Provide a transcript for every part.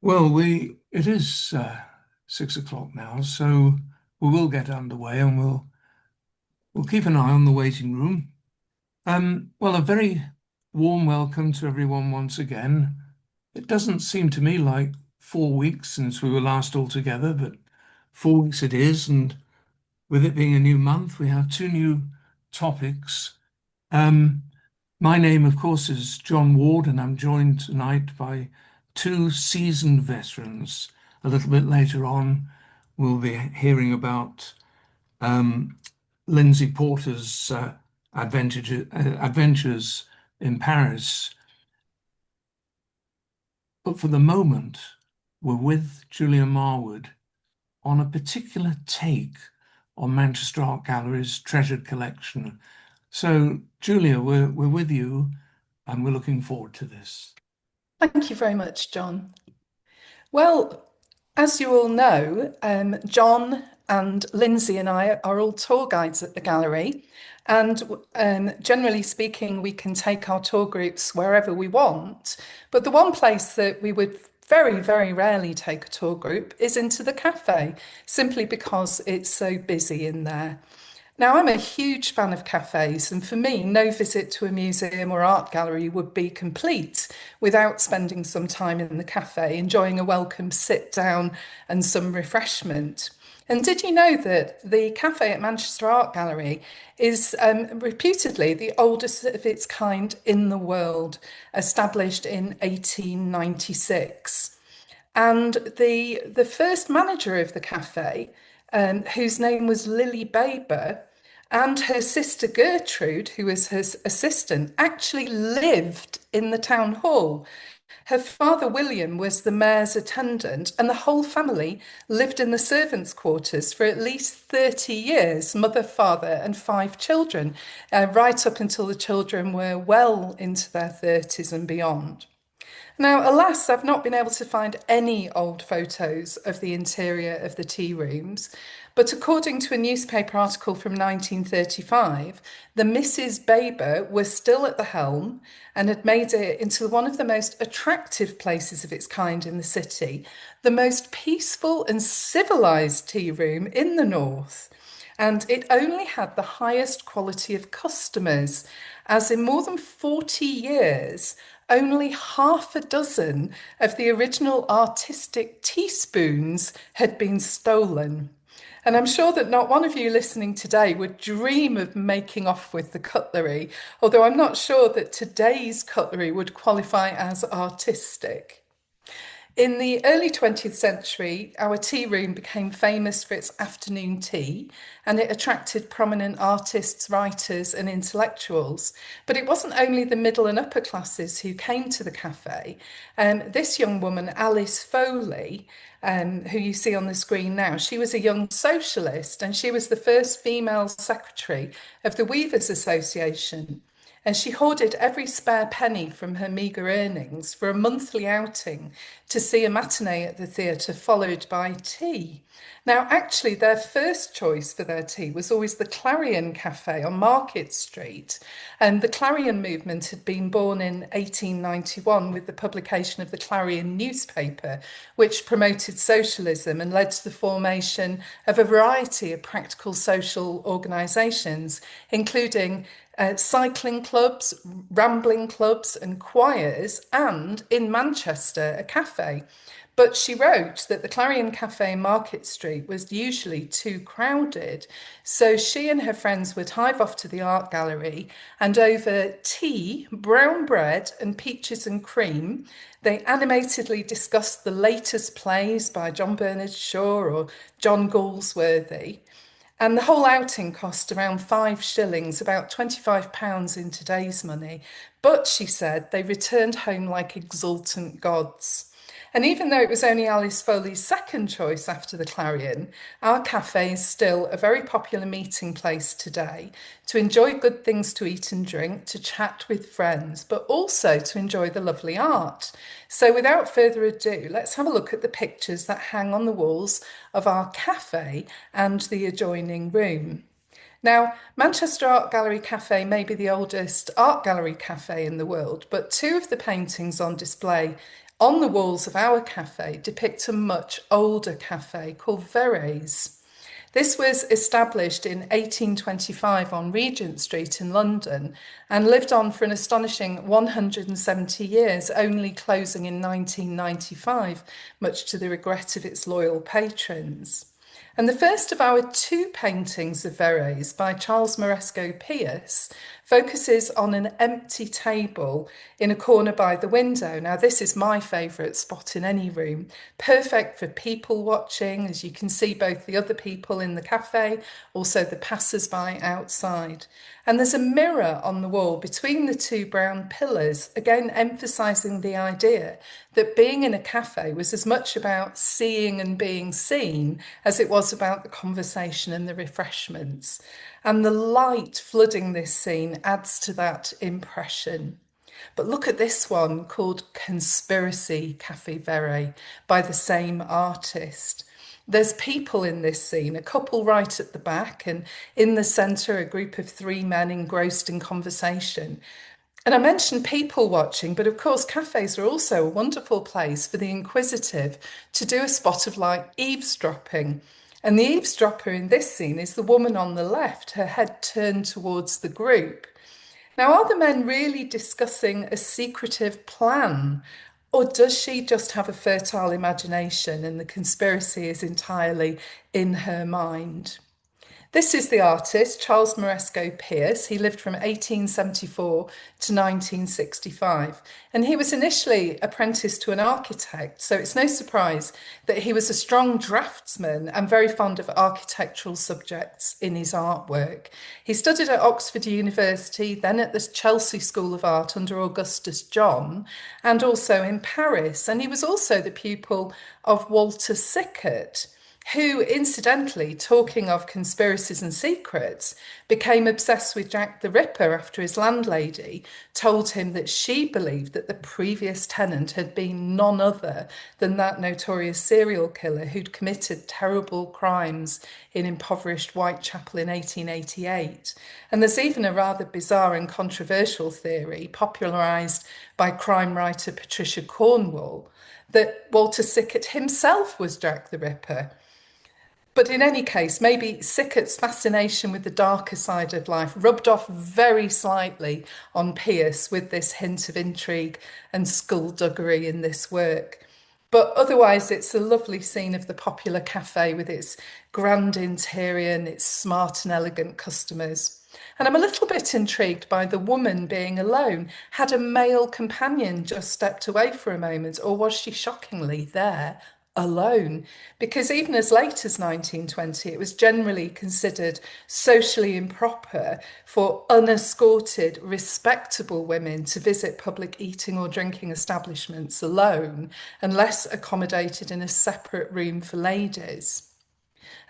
Well, it is 6 o'clock now, so we will get underway and we'll keep an eye on the waiting room. Well, a very warm welcome to everyone once again. It doesn't seem to me like 4 weeks since we were last all together, but 4 weeks it is, and with it being a new month, we have two new topics. Um, my name, of course, is John Ward, and I'm joined tonight by two seasoned veterans. A little bit later on, we'll be hearing about um, Lindsay Porter's adventures in Paris. But for the moment, we're with Julia Marwood on a particular take on Manchester Art Gallery's treasured collection. So, Julia, we're with you, and we're looking forward to this. Thank you very much, John. Well, as you all know, John and Lindsay and I are all tour guides at the gallery. And generally speaking, we can take our tour groups wherever we want. But the one place that we would very, very rarely take a tour group is into the cafe, simply because it's so busy in there. Now, I'm a huge fan of cafes, and for me, no visit to a museum or art gallery would be complete without spending some time in the cafe, enjoying a welcome sit down and some refreshment. And did you know that the cafe at Manchester Art Gallery is reputedly the oldest of its kind in the world, established in 1896? And the first manager of the cafe, whose name was Lily Baber, and her sister Gertrude, who was her assistant, actually lived in the town hall. Her father, William, was the mayor's attendant, and the whole family lived in the servants' quarters for at least 30 years, mother, father, and five children, right up until the children were well into their 30s and beyond. Now, alas, I've not been able to find any old photos of the interior of the tea rooms, but according to a newspaper article from 1935, the Mrs. Baber was still at the helm and had made it into one of the most attractive places of its kind in the city, the most peaceful and civilized tea room in the north. And it only had the highest quality of customers, as in more than 40 years, only half a dozen of the original artistic teaspoons had been stolen. And I'm sure that not one of you listening today would dream of making off with the cutlery, although I'm not sure that today's cutlery would qualify as artistic. In the early 20th century, our tea room became famous for its afternoon tea, and it attracted prominent artists, writers, and intellectuals. But it wasn't only the middle and upper classes who came to the cafe. This young woman, Alice Foley, who you see on the screen now, she was a young socialist, and she was the first female secretary of the Weavers Association. And she hoarded every spare penny from her meagre earnings for a monthly outing to see a matinee at the theatre, followed by tea. Now, actually, their first choice for their tea was always the Clarion Cafe on Market Street. And the Clarion movement had been born in 1891 with the publication of the Clarion newspaper, which promoted socialism and led to the formation of a variety of practical social organisations, including cycling clubs, rambling clubs, and choirs, and in Manchester, a cafe. But she wrote that the Clarion Cafe in Market Street was usually too crowded. So she and her friends would hive off to the art gallery, and over tea, brown bread, and peaches and cream, they animatedly discussed the latest plays by John Bernard Shaw or John Galsworthy. And the whole outing cost around 5 shillings, about £25 in today's money. But she said they returned home like exultant gods. And even though it was only Alice Foley's second choice after the Clarion, our cafe is still a very popular meeting place today to enjoy good things to eat and drink, to chat with friends, but also to enjoy the lovely art. So without further ado, let's have a look at the pictures that hang on the walls of our cafe and the adjoining room. Now, Manchester Art Gallery Cafe may be the oldest art gallery cafe in the world, but two of the paintings on display on the walls of our cafe depict a much older cafe called Vere's. This was established in 1825 on Regent Street in London and lived on for an astonishing 170 years, only closing in 1995, much to the regret of its loyal patrons. And the first of our two paintings of Verres by Charles Moresco Pierce focuses on an empty table in a corner by the window. Now, this is my favourite spot in any room, perfect for people watching, as you can see both the other people in the cafe, also the passers-by outside. And there's a mirror on the wall between the two brown pillars, again emphasising the idea that being in a cafe was as much about seeing and being seen as it was about the conversation and the refreshments. And the light flooding this scene adds to that impression. But look at this one called Conspiracy Cafe Vere by the same artist. There's people in this scene, a couple right at the back, and in the centre, a group of three men engrossed in conversation. And I mentioned people watching, but of course, cafes are also a wonderful place for the inquisitive to do a spot of like eavesdropping. And the eavesdropper in this scene is the woman on the left, her head turned towards the group. Now, are the men really discussing a secretive plan? Or does she just have a fertile imagination and the conspiracy is entirely in her mind? This is the artist, Charles Moresco Pierce. He lived from 1874 to 1965, and he was initially apprenticed to an architect, so it's no surprise that he was a strong draftsman and very fond of architectural subjects in his artwork. He studied at Oxford University, then at the Chelsea School of Art under Augustus John, and also in Paris, and he was also the pupil of Walter Sickert, who, incidentally, talking of conspiracies and secrets, became obsessed with Jack the Ripper after his landlady told him that she believed that the previous tenant had been none other than that notorious serial killer who'd committed terrible crimes in impoverished Whitechapel in 1888. And there's even a rather bizarre and controversial theory, popularised by crime writer Patricia Cornwall, that Walter Sickert himself was Jack the Ripper. But in any case, maybe Sickert's fascination with the darker side of life rubbed off very slightly on Pierce with this hint of intrigue and skullduggery in this work. But otherwise, it's a lovely scene of the popular cafe with its grand interior and its smart and elegant customers. And I'm a little bit intrigued by the woman being alone. Had a male companion just stepped away for a moment, or was she shockingly there alone? Because even as late as 1920, it was generally considered socially improper for unescorted, respectable women to visit public eating or drinking establishments alone, unless accommodated in a separate room for ladies.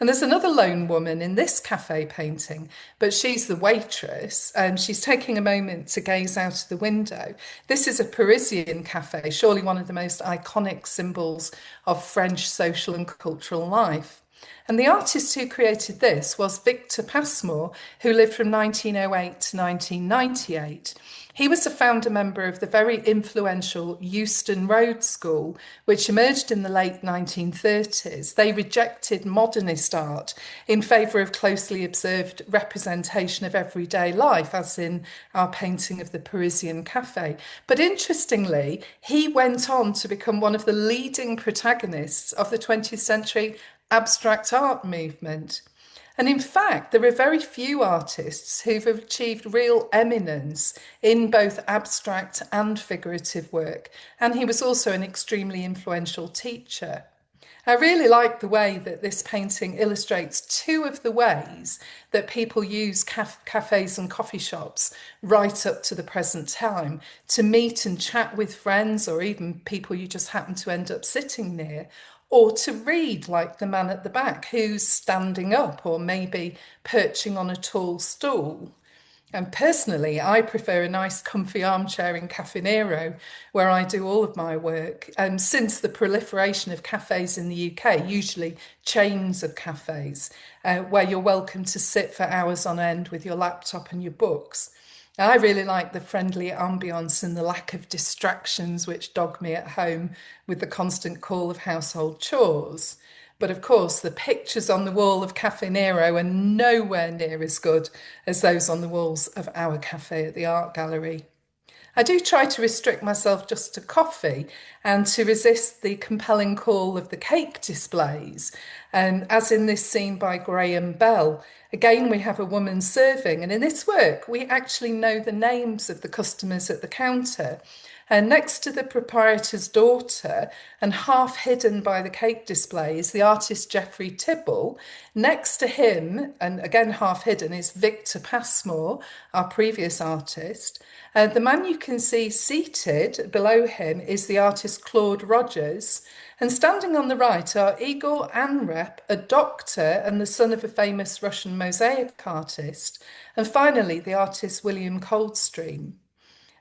And there's another lone woman in this cafe painting, but she's the waitress. She's taking a moment to gaze out of the window. This is a Parisian cafe, surely one of the most iconic symbols of French social and cultural life. And the artist who created this was Victor Passmore, who lived from 1908 to 1998. He was a founder member of the very influential Euston Road School, which emerged in the late 1930s. They rejected modernist art in favour of closely observed representation of everyday life, as in our painting of the Parisian cafe. But interestingly, he went on to become one of the leading protagonists of the 20th century abstract art movement. And in fact, there are very few artists who've achieved real eminence in both abstract and figurative work. And he was also an extremely influential teacher. I really like the way that this painting illustrates two of the ways that people use cafes and coffee shops right up to the present time to meet and chat with friends, or even people you just happen to end up sitting near, or to read, like the man at the back who's standing up or maybe perching on a tall stool. And personally, I prefer a nice comfy armchair in Cafe Nero, where I do all of my work. And since the proliferation of cafes in the UK, usually chains of cafes, where you're welcome to sit for hours on end with your laptop and your books. I really like the friendly ambience and the lack of distractions which dog me at home with the constant call of household chores. But of course, the pictures on the wall of Cafe Nero are nowhere near as good as those on the walls of our cafe at the art gallery. I do try to restrict myself just to coffee and to resist the compelling call of the cake displays. As in this scene by Graham Bell, again we have a woman serving, and in this work we actually know the names of the customers at the counter. And next to the proprietor's daughter, and half hidden by the cake display, is the artist Geoffrey Tibble. Next to him, and again half hidden, is Victor Passmore, our previous artist. The man you can see seated below him is the artist Claude Rogers. And standing on the right are Igor Anrep, a doctor and the son of a famous Russian mosaic artist. And finally, the artist William Coldstream.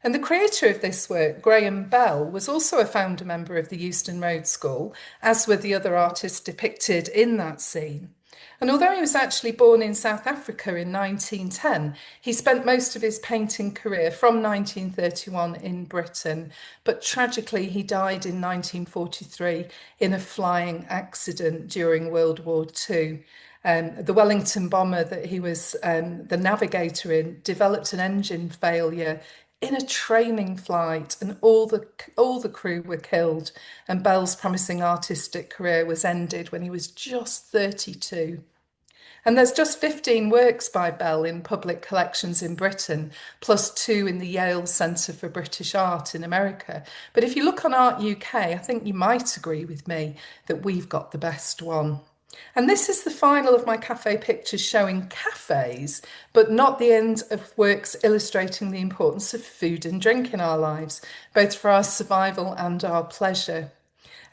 And the creator of this work, Graham Bell, was also a founder member of the Euston Road School, as were the other artists depicted in that scene. And although he was actually born in South Africa in 1910, he spent most of his painting career from 1931 in Britain. But tragically, he died in 1943 in a flying accident during World War II. The Wellington bomber that he was the navigator in developed an engine failure in a training flight, and all the crew were killed, and Bell's promising artistic career was ended when he was just 32. And there's just 15 works by Bell in public collections in Britain, plus 2 in the Yale Centre for British Art in America. But if you look on Art UK, I think you might agree with me that we've got the best one. And this is the final of my cafe pictures showing cafes, but not the end of works illustrating the importance of food and drink in our lives, both for our survival and our pleasure.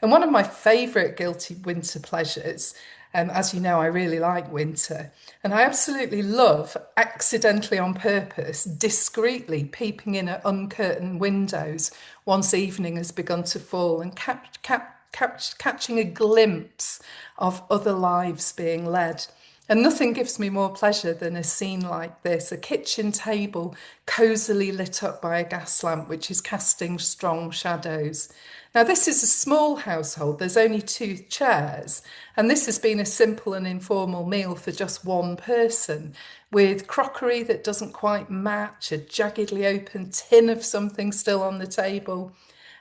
And one of my favourite guilty winter pleasures, as you know, I really like winter, and I absolutely love, accidentally on purpose, discreetly peeping in at uncurtained windows once evening has begun to fall and catching a glimpse of other lives being led. And nothing gives me more pleasure than a scene like this, a kitchen table cosily lit up by a gas lamp which is casting strong shadows. Now, this is a small household, there's only 2 chairs, and this has been a simple and informal meal for just one person, with crockery that doesn't quite match, a jaggedly open tin of something still on the table.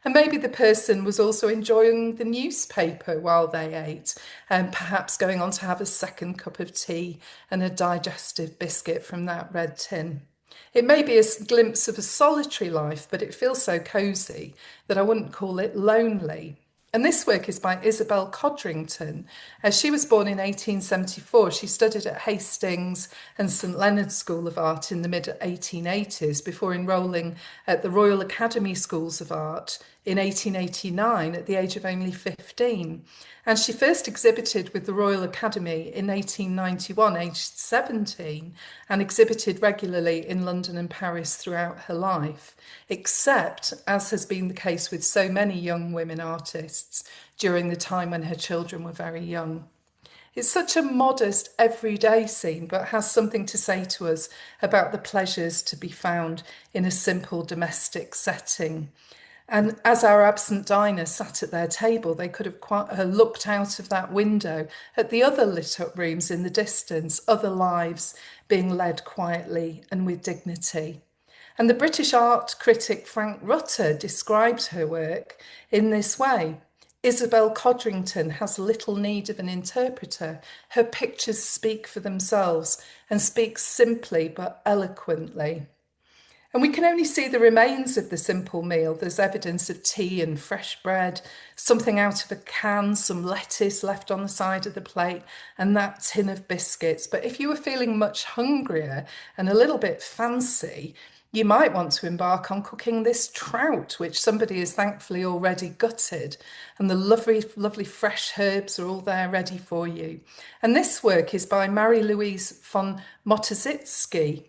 And maybe the person was also enjoying the newspaper while they ate, and perhaps going on to have a second cup of tea and a digestive biscuit from that red tin. It may be a glimpse of a solitary life, but it feels so cosy that I wouldn't call it lonely. And this work is by Isabel Codrington. As she was born in 1874, she studied at Hastings and St Leonard's School of Art in the mid-1880s before enrolling at the Royal Academy Schools of Art in 1889 at the age of only 15. And she first exhibited with the Royal Academy in 1891, aged 17, and exhibited regularly in London and Paris throughout her life, except, as has been the case with so many young women artists, during the time when her children were very young. It's such a modest, everyday scene, but has something to say to us about the pleasures to be found in a simple domestic setting. And as our absent diners sat at their table, they could have looked out of that window at the other lit up rooms in the distance, other lives being led quietly and with dignity. And the British art critic Frank Rutter described her work in this way. Isabel Codrington has little need of an interpreter. Her pictures speak for themselves and speak simply but eloquently. And we can only see the remains of the simple meal. There's evidence of tea and fresh bread, something out of a can, some lettuce left on the side of the plate, and that tin of biscuits. But if you were feeling much hungrier and a little bit fancy, you might want to embark on cooking this trout, which somebody has thankfully already gutted. And the lovely, lovely fresh herbs are all there ready for you. And this work is by Marie-Louise von Motositsky.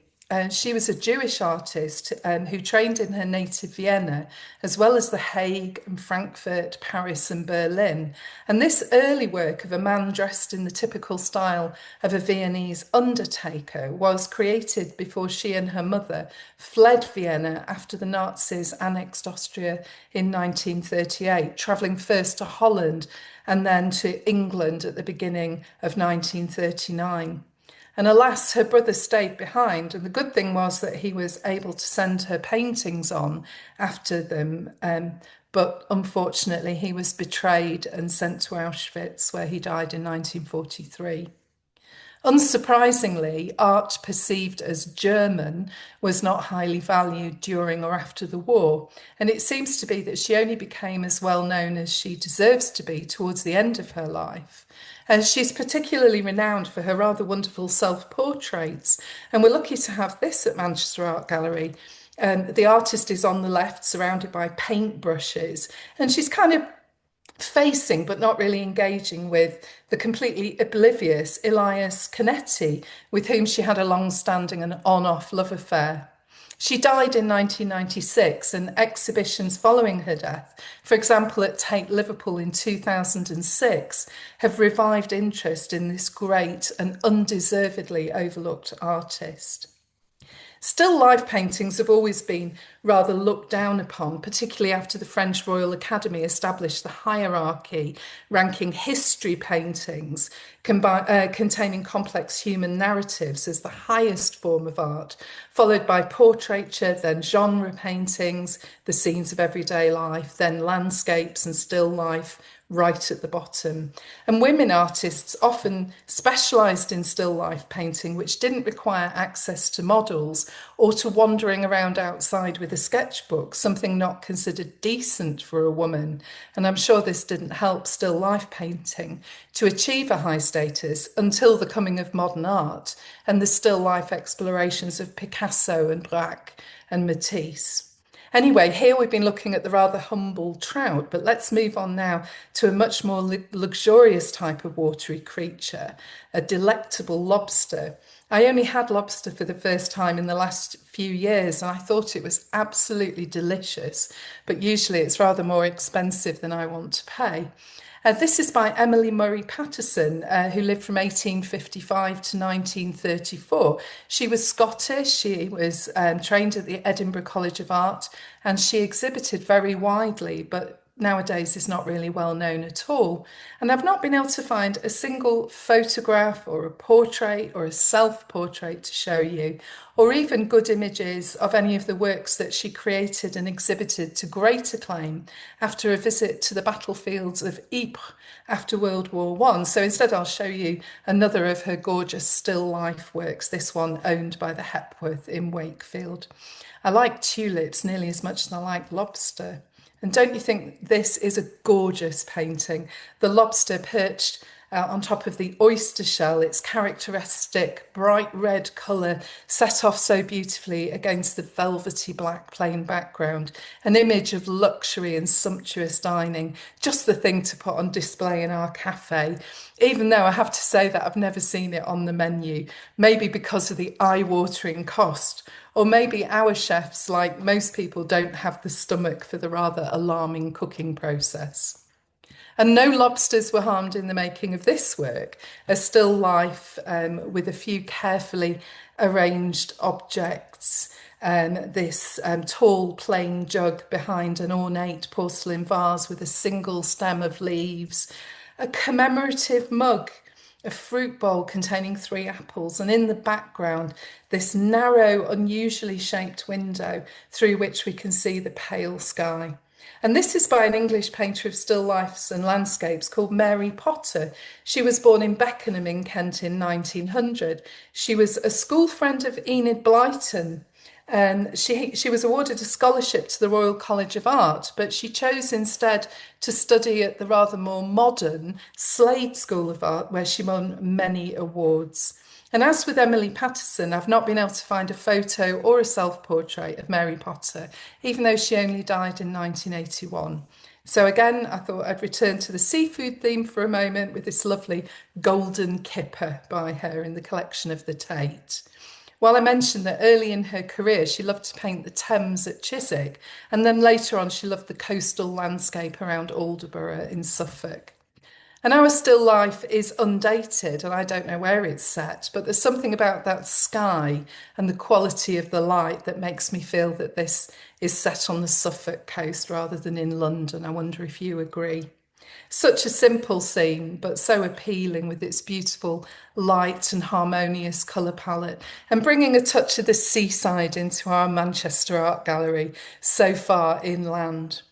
She was a Jewish artist who trained in her native Vienna, as well as The Hague and Frankfurt, Paris, and Berlin. And this early work of a man dressed in the typical style of a Viennese undertaker was created before she and her mother fled Vienna after the Nazis annexed Austria in 1938, travelling first to Holland and then to England at the beginning of 1939. And alas, her brother stayed behind. And the good thing was that he was able to send her paintings on after them. But unfortunately, he was betrayed and sent to Auschwitz, where he died in 1943. Unsurprisingly, art perceived as German was not highly valued during or after the war, and it seems to be that she only became as well known as she deserves to be towards the end of her life. She's particularly renowned for her rather wonderful self-portraits, and we're lucky to have this at Manchester Art Gallery. The artist is on the left, surrounded by paintbrushes, and she's kind of facing but not really engaging with the completely oblivious Elias Canetti, with whom she had a long-standing and on-off love affair. She died in 1996, and exhibitions following her death, for example at Tate Liverpool in 2006, have revived interest in this great and undeservedly overlooked artist. Still life paintings have always been rather looked down upon, particularly after the French Royal Academy established the hierarchy, ranking history paintings containing complex human narratives as the highest form of art, followed by portraiture, then genre paintings, the scenes of everyday life, then landscapes and still life, right at the bottom. And women artists often specialised in still life painting, which didn't require access to models or to wandering around outside with a sketchbook, something not considered decent for a woman. And I'm sure this didn't help still life painting to achieve a high status until the coming of modern art and the still life explorations of Picasso and Braque and Matisse. Anyway, here we've been looking at the rather humble trout, but let's move on now to a much more luxurious type of watery creature, a delectable lobster. I only had lobster for the first time in the last few years, and I thought it was absolutely delicious, but usually it's rather more expensive than I want to pay. This is by Emily Murray Patterson, who lived from 1855 to 1934. She was Scottish, she was trained at the Edinburgh College of Art, and she exhibited very widely, but nowadays is not really well known at all. And I've not been able to find a single photograph or a portrait or a self-portrait to show you, or even good images of any of the works that she created and exhibited to great acclaim after a visit to the battlefields of Ypres after World War One. So instead I'll show you another of her gorgeous still life works, this one owned by the Hepworth in Wakefield. I like tulips nearly as much as I like lobster. And don't you think this is a gorgeous painting? The lobster perched on top of the oyster shell, its characteristic bright red colour set off so beautifully against the velvety black plain background, an image of luxury and sumptuous dining, just the thing to put on display in our cafe, even though I have to say that I've never seen it on the menu, maybe because of the eye-watering cost. Or maybe our chefs, like most people, don't have the stomach for the rather alarming cooking process. And no lobsters were harmed in the making of this work, a still life with a few carefully arranged objects. This tall plain jug behind an ornate porcelain vase with a single stem of leaves, a commemorative mug, a fruit bowl containing 3 apples, and in the background, this narrow, unusually shaped window through which we can see the pale sky. And this is by an English painter of still lifes and landscapes called Mary Potter. She was born in Beckenham in Kent in 1900. She was a school friend of Enid Blyton. And she was awarded a scholarship to the Royal College of Art, but she chose instead to study at the rather more modern Slade School of Art, where she won many awards. And as with Emily Patterson, I've not been able to find a photo or a self-portrait of Mary Potter, even though she only died in 1981. So again, I thought I'd return to the seafood theme for a moment with this lovely golden kipper by her in the collection of the Tate. Well, I mentioned that early in her career, she loved to paint the Thames at Chiswick, and then later on, she loved the coastal landscape around Aldeburgh in Suffolk. And our still life is undated, and I don't know where it's set, but there's something about that sky and the quality of the light that makes me feel that this is set on the Suffolk coast rather than in London. I wonder if you agree. Such a simple scene, but so appealing with its beautiful light and harmonious colour palette, and bringing a touch of the seaside into our Manchester Art Gallery so far inland.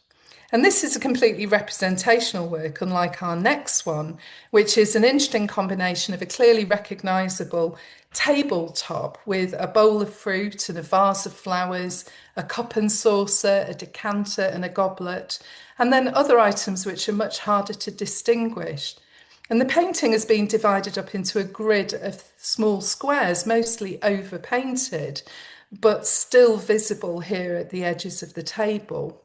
And this is a completely representational work, unlike our next one, which is an interesting combination of a clearly recognisable tabletop with a bowl of fruit and a vase of flowers, a cup and saucer, a decanter and a goblet, and then other items which are much harder to distinguish. And the painting has been divided up into a grid of small squares, mostly overpainted, but still visible here at the edges of the table.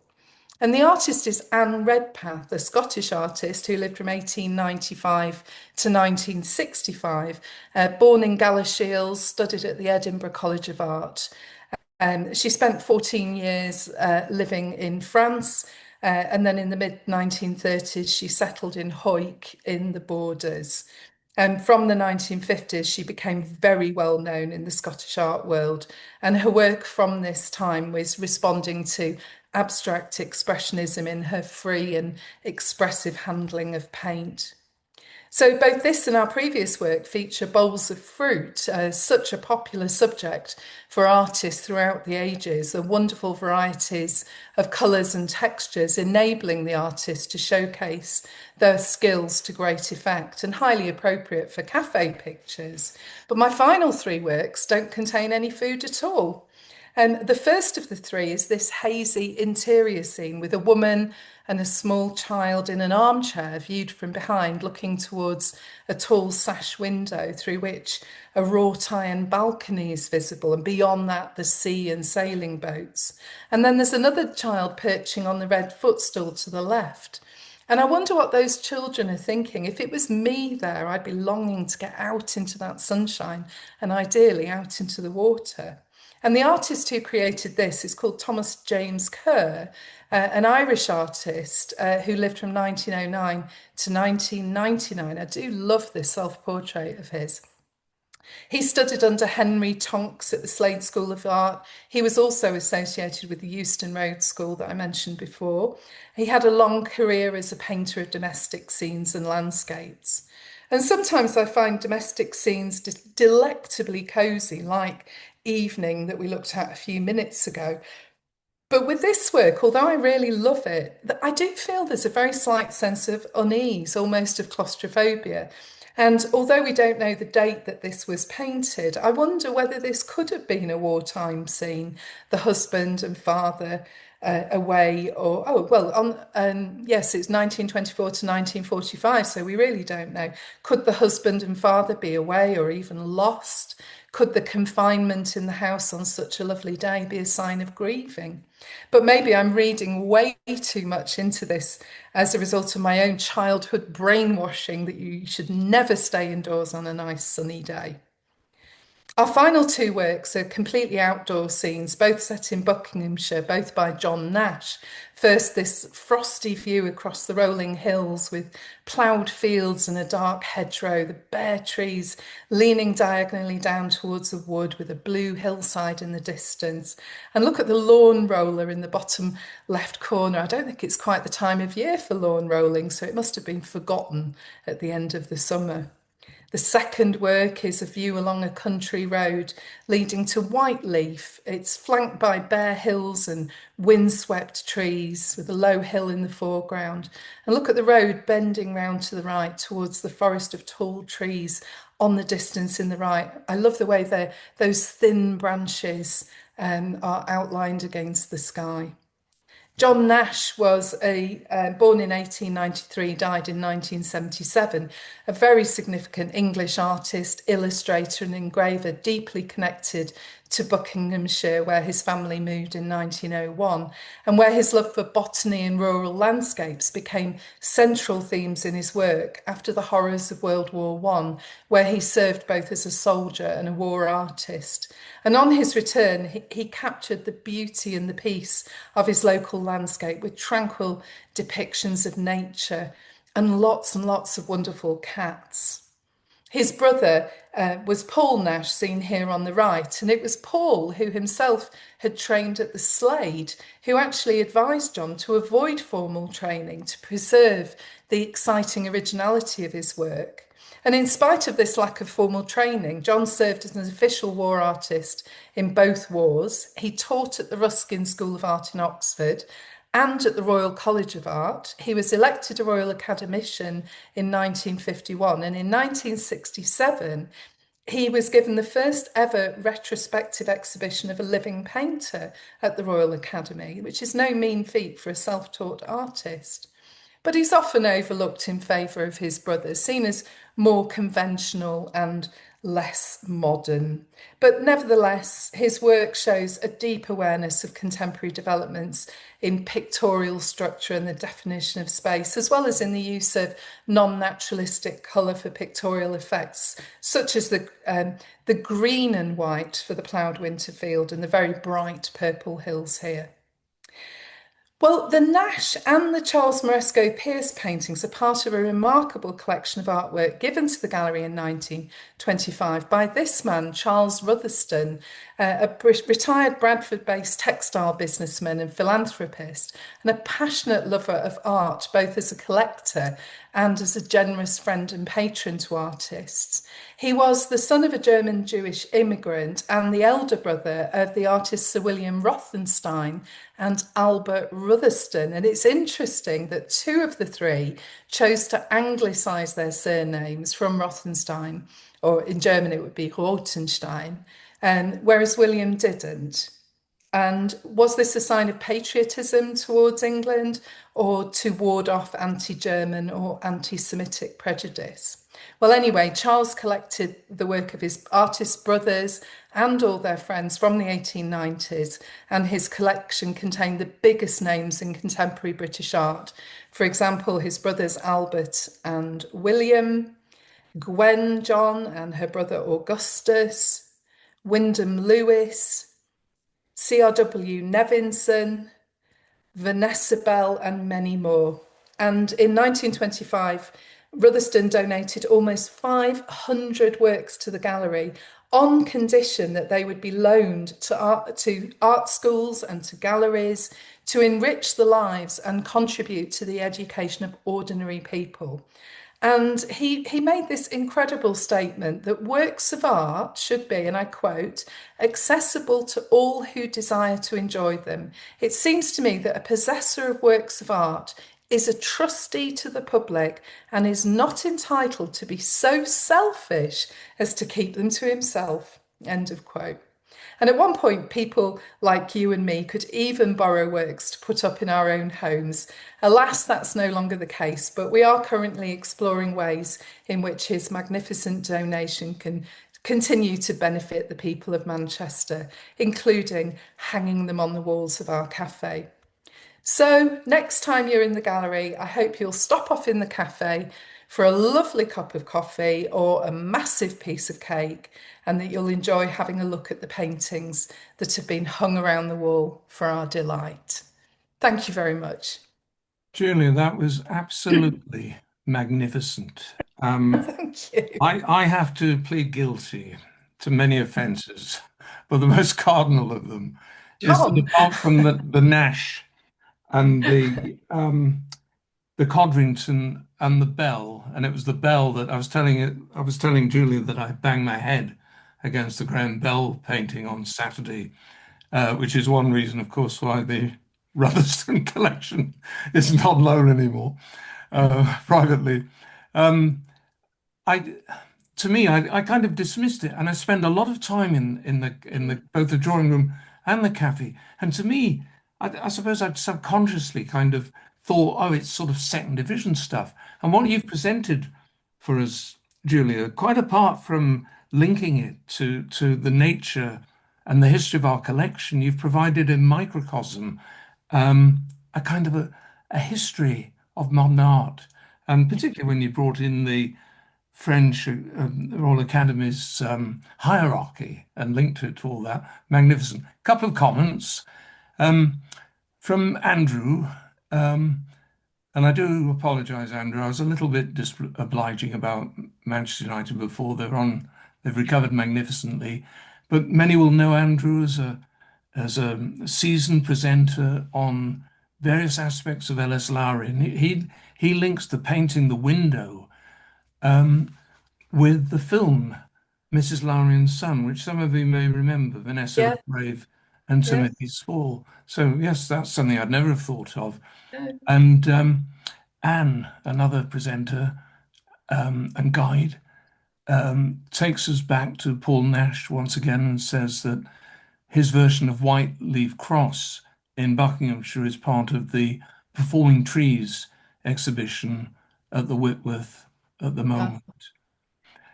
And the artist is Anne Redpath, a Scottish artist who lived from 1895 to 1965, born in Galashiels, studied at the Edinburgh College of Art. She spent 14 years living in France, and then in the mid 1930s, she settled in Hawick in the Borders. And from the 1950s, she became very well known in the Scottish art world. And her work from this time was responding to abstract expressionism in her free and expressive handling of paint. So both this and our previous work feature bowls of fruit, such a popular subject for artists throughout the ages, the wonderful varieties of colours and textures enabling the artist to showcase their skills to great effect and highly appropriate for cafe pictures. But my final three works don't contain any food at all. And the first of the three is this hazy interior scene with a woman and a small child in an armchair viewed from behind, looking towards a tall sash window through which a wrought iron balcony is visible, and beyond that, the sea and sailing boats. And then there's another child perching on the red footstool to the left. And I wonder what those children are thinking. If it was me there, I'd be longing to get out into that sunshine and ideally out into the water. And the artist who created this is called Thomas James Kerr, an Irish artist who lived from 1909 to 1999. I do love this self-portrait of his. He studied under Henry Tonks at the Slade School of Art. He was also associated with the Euston Road School that I mentioned before. He had a long career as a painter of domestic scenes and landscapes. And sometimes I find domestic scenes delectably cosy, like Evening that we looked at a few minutes ago. But with this work, although I really love it, I do feel there's a very slight sense of unease, almost of claustrophobia. And although we don't know the date that this was painted, I wonder whether this could have been a wartime scene, the husband and father away, or, oh, well, yes, it's 1924 to 1945, so we really don't know. Could the husband and father be away or even lost? Could the confinement in the house on such a lovely day be a sign of grieving? But maybe I'm reading way too much into this as a result of my own childhood brainwashing that you should never stay indoors on a nice sunny day. Our final two works are completely outdoor scenes, both set in Buckinghamshire, both by John Nash. First, this frosty view across the rolling hills with ploughed fields and a dark hedgerow, the bare trees leaning diagonally down towards the wood with a blue hillside in the distance. And look at the lawn roller in the bottom left corner. I don't think it's quite the time of year for lawn rolling, so it must have been forgotten at the end of the summer. The second work is a view along a country road leading to Whiteleaf. It's flanked by bare hills and windswept trees with a low hill in the foreground. And look at the road bending round to the right towards the forest of tall trees on the distance in the right. I love the way those thin branches are outlined against the sky. John Nash was born in 1893, died in 1977, a very significant English artist, illustrator and engraver, deeply connected to Buckinghamshire, where his family moved in 1901, and where his love for botany and rural landscapes became central themes in his work after the horrors of World War One, where he served both as a soldier and a war artist. And on his return, he captured the beauty and the peace of his local landscape with tranquil depictions of nature and lots of wonderful cats. His brother was Paul Nash, seen here on the right, and it was Paul who himself had trained at the Slade, who actually advised John to avoid formal training to preserve the exciting originality of his work. And in spite of this lack of formal training, John served as an official war artist in both wars. He taught at the Ruskin School of Art in Oxford and at the Royal College of Art. He was elected a Royal Academician in 1951, and in 1967 he was given the first ever retrospective exhibition of a living painter at the Royal Academy, which is no mean feat for a self-taught artist. But he's often overlooked in favour of his brothers, seen as more conventional and less modern. But nevertheless, his work shows a deep awareness of contemporary developments in pictorial structure and the definition of space, as well as in the use of non-naturalistic colour for pictorial effects, such as the green and white for the ploughed winter field and the very bright purple hills here. Well, the Nash and the Charles Moresco Pierce paintings are part of a remarkable collection of artwork given to the gallery in 1925 by this man, Charles Rutherston, a retired Bradford-based textile businessman and philanthropist, and a passionate lover of art, both as a collector and as a generous friend and patron to artists. He was the son of a German Jewish immigrant and the elder brother of the artists Sir William Rothenstein and Albert Rutherston. And it's interesting that two of the three chose to anglicise their surnames from Rothenstein, or in German it would be Rothenstein, whereas William didn't. And was this a sign of patriotism towards England or to ward off anti-German or anti-Semitic prejudice? Well, anyway, Charles collected the work of his artist brothers and all their friends from the 1890s, and his collection contained the biggest names in contemporary British art. For example, his brothers Albert and William, Gwen John and her brother Augustus, Wyndham Lewis, C.R.W. Nevinson, Vanessa Bell, and many more. And in 1925, Rutherston donated almost 500 works to the gallery on condition that they would be loaned to art schools and to galleries to enrich the lives and contribute to the education of ordinary people. And he made this incredible statement that works of art should be, and I quote, accessible to all who desire to enjoy them. It seems to me that a possessor of works of art is a trustee to the public and is not entitled to be so selfish as to keep them to himself. End of quote. And at one point, people like you and me could even borrow works to put up in our own homes. Alas, that's no longer the case, but we are currently exploring ways in which his magnificent donation can continue to benefit the people of Manchester, including hanging them on the walls of our cafe. So next time you're in the gallery, I hope you'll stop off in the cafe for a lovely cup of coffee or a massive piece of cake, and that you'll enjoy having a look at the paintings that have been hung around the wall for our delight. Thank you very much. Julia, that was absolutely magnificent. Thank you. I have to plead guilty to many offences, but the most cardinal of them is that John. apart from the Nash and the Codrington and the bell, and it was the bell that I was telling Julia that I banged my head against the Graham Bell painting on Saturday, which is one reason, of course, why the Rutherston collection is not on loan anymore, privately. Um, I to me, I kind of dismissed it, and I spend a lot of time in the both the drawing room and the cafe. And to me, I suppose I'd subconsciously kind of thought, oh, it's sort of second division stuff. And what you've presented for us, Julia, quite apart from linking it to the nature and the history of our collection, you've provided a microcosm, um, a kind of a history of modern art, and particularly when you brought in the French Royal Academy's hierarchy and linked it to all that. Magnificent. Couple of comments from Andrew. Um, and I do apologise, Andrew. I was a little bit disobliging about Manchester United before. They've recovered magnificently, but many will know Andrew as a seasoned presenter on various aspects of Ellis Lowry, and he links the painting The Window with the film Mrs. Lowry and Son, which some of you may remember, Vanessa Yeah, Brave and yeah, Timothy Spall. So yes, that's something I'd never have thought of. yeah. And Anne, another presenter and guide, takes us back to Paul Nash once again and says that his version of White Leaf Cross in Buckinghamshire is part of the Performing Trees exhibition at the Whitworth at the Uh, moment.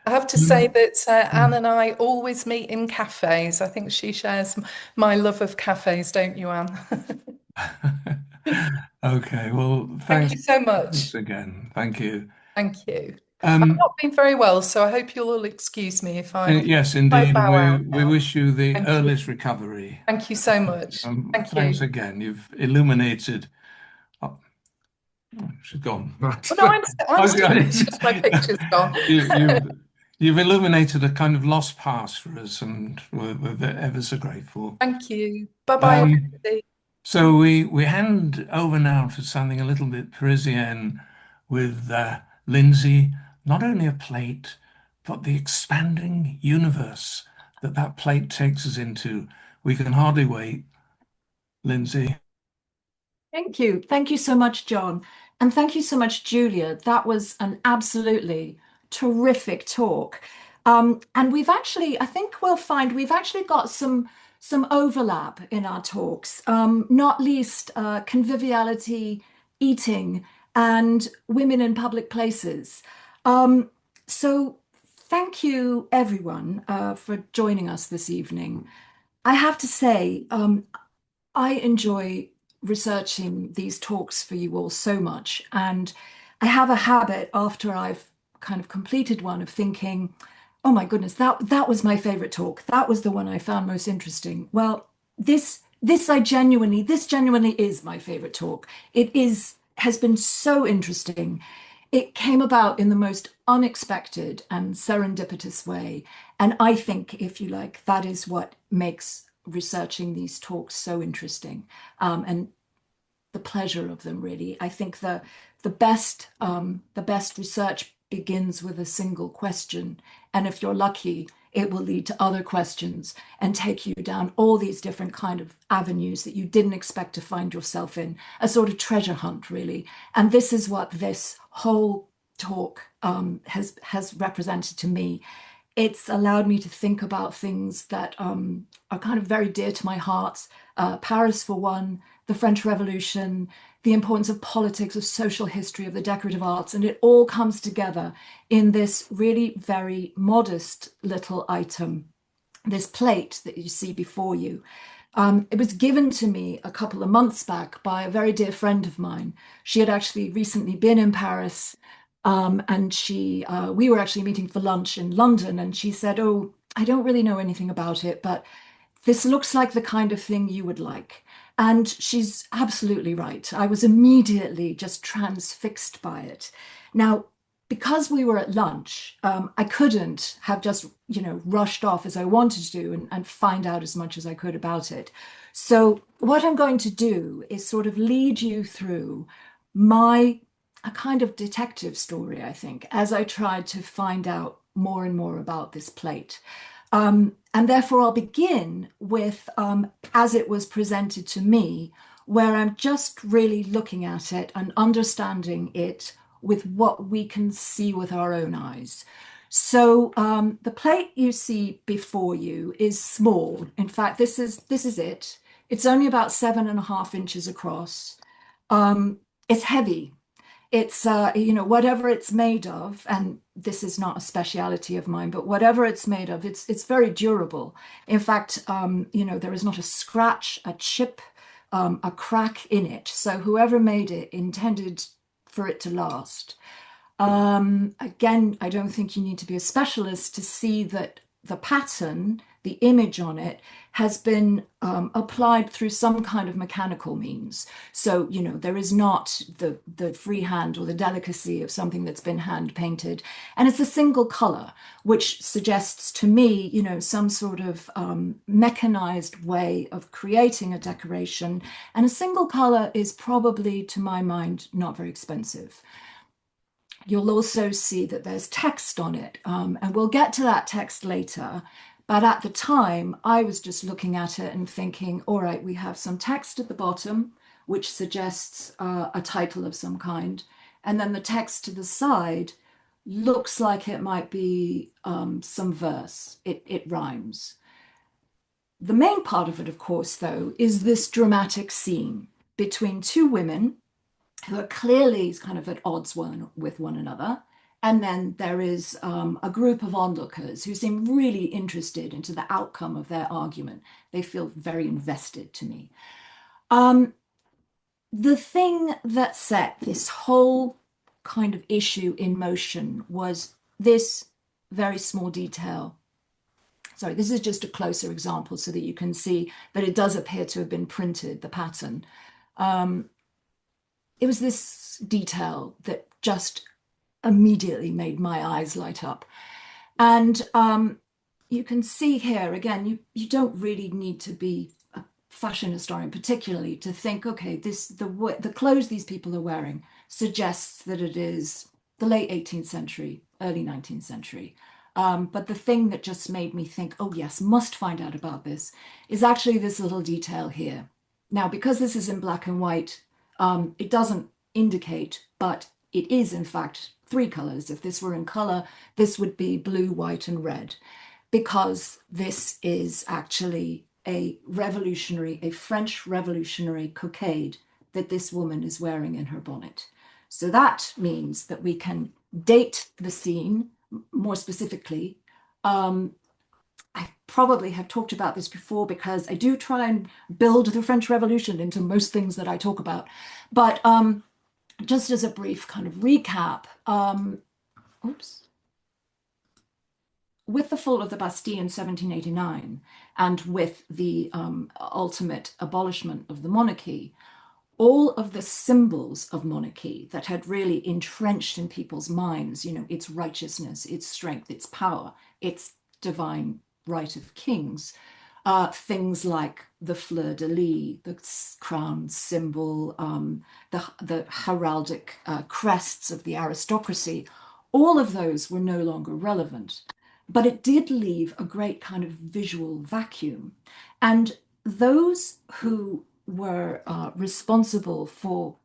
I have to say Um, that Anne and I always meet in cafes. I think she shares my love of cafes, don't you, Anne? Okay, well, Thank you so thanks much. again. Thank you. Thank you. I've Um, not been very well, so I hope you'll all excuse me if yes, I indeed, bow out we now. wish you the Thank you. earliest recovery. Thank you so much. Thank Thanks you. again. You've illuminated. Oh, she's gone. Right. Well, no, I I'm was still here. going It's just my picture's gone. you, you've illuminated a kind of lost past for us, and we're ever so grateful. Thank you. Bye bye, Um, everybody. so we hand over now to something a little bit Parisian with Lindsay, not only a plate, but the expanding universe that that plate takes us into. We can hardly wait, Lindsay. Thank you. Thank you so much, John. And thank you so much, Julia. That was an absolutely terrific talk. And we've actually, I think we'll find we've actually got some overlap in our talks, not least conviviality, eating, and women in public places. Um, so thank you, everyone, for joining us this evening. I have to say, I enjoy researching these talks for you all so much. And I have a habit after I've kind of completed one of thinking, oh my goodness, that was my favorite talk. That was the one I found most interesting. Well, this genuinely is my favorite talk. It has been so interesting. It came about in the most unexpected and serendipitous way. And I think, if you like, that is what makes researching these talks so interesting, and the pleasure of them, really. I think the best research begins with a single question. And if you're lucky, it will lead to other questions and take you down all these different kind of avenues that you didn't expect to find yourself in, a sort of treasure hunt, really. And this is what this whole talk has represented to me. It's allowed me to think about things that are kind of very dear to my heart. Paris, for one, the French Revolution, the importance of politics, of social history, of the decorative arts, and it all comes together in this really very modest little item, this plate that you see before you. It was given to me a couple of months back by a very dear friend of mine. She had actually recently been in Paris, and we were actually meeting for lunch in London, and she said, "Oh, I don't really know anything about it, but this looks like the kind of thing you would like." And she's absolutely right. I was immediately just transfixed by it. Now, because we were at lunch, I couldn't have just, rushed off as I wanted to do and find out as much as I could about it. So, what I'm going to do is sort of lead you through my a kind of detective story, I think, as I tried to find out more and more about this plate. And therefore, I'll begin with as it was presented to me, where I'm just really looking at it and understanding it with what we can see with our own eyes. So the plate you see before you is small. In fact, this is it. It's only about 7.5 inches across. It's heavy. It's whatever it's made of, and this is not a speciality of mine, but whatever it's made of, it's very durable. In fact, there is not a scratch, a chip, a crack in it. So whoever made it intended for it to last. Again, I don't think you need to be a specialist to see that the pattern, the image on it, has been applied through some kind of mechanical means. So, there is not the freehand or the delicacy of something that's been hand painted. And it's a single color, which suggests to me, some sort of mechanized way of creating a decoration. And a single color is probably, to my mind, not very expensive. You'll also see that there's text on it, and we'll get to that text later. But at the time, I was just looking at it and thinking, all right, we have some text at the bottom, which suggests a title of some kind. And then the text to the side looks like it might be some verse. It rhymes. The main part of it, of course, though, is this dramatic scene between two women who are clearly kind of at odds with one another. And then there is a group of onlookers who seem really interested into the outcome of their argument. They feel very invested to me. The thing that set this whole kind of issue in motion was this very small detail. Sorry, this is just a closer example so that you can see that it does appear to have been printed, the pattern. It was this detail that just immediately made my eyes light up. And you can see here, again, you don't really need to be a fashion historian particularly to think, okay, the clothes these people are wearing suggests that it is the late 18th century, early 19th century. But the thing that just made me think, oh yes, must find out about this, is actually this little detail here. Now, because this is in black and white, it doesn't indicate, but it is in fact three colors. If this were in color, this would be blue, white, and red, because this is actually a French revolutionary cockade that this woman is wearing in her bonnet. So that means that we can date the scene more specifically. I probably have talked about this before because I do try and build the French Revolution into most things that I talk about. But just as a brief kind of recap, with the fall of the Bastille in 1789 and with the ultimate abolishment of the monarchy, all of the symbols of monarchy that had really entrenched in people's minds, its righteousness, its strength, its power, its divine right of kings, things like the fleur-de-lis, the crown symbol, the heraldic crests of the aristocracy, all of those were no longer relevant. But it did leave a great kind of visual vacuum. And those who were responsible for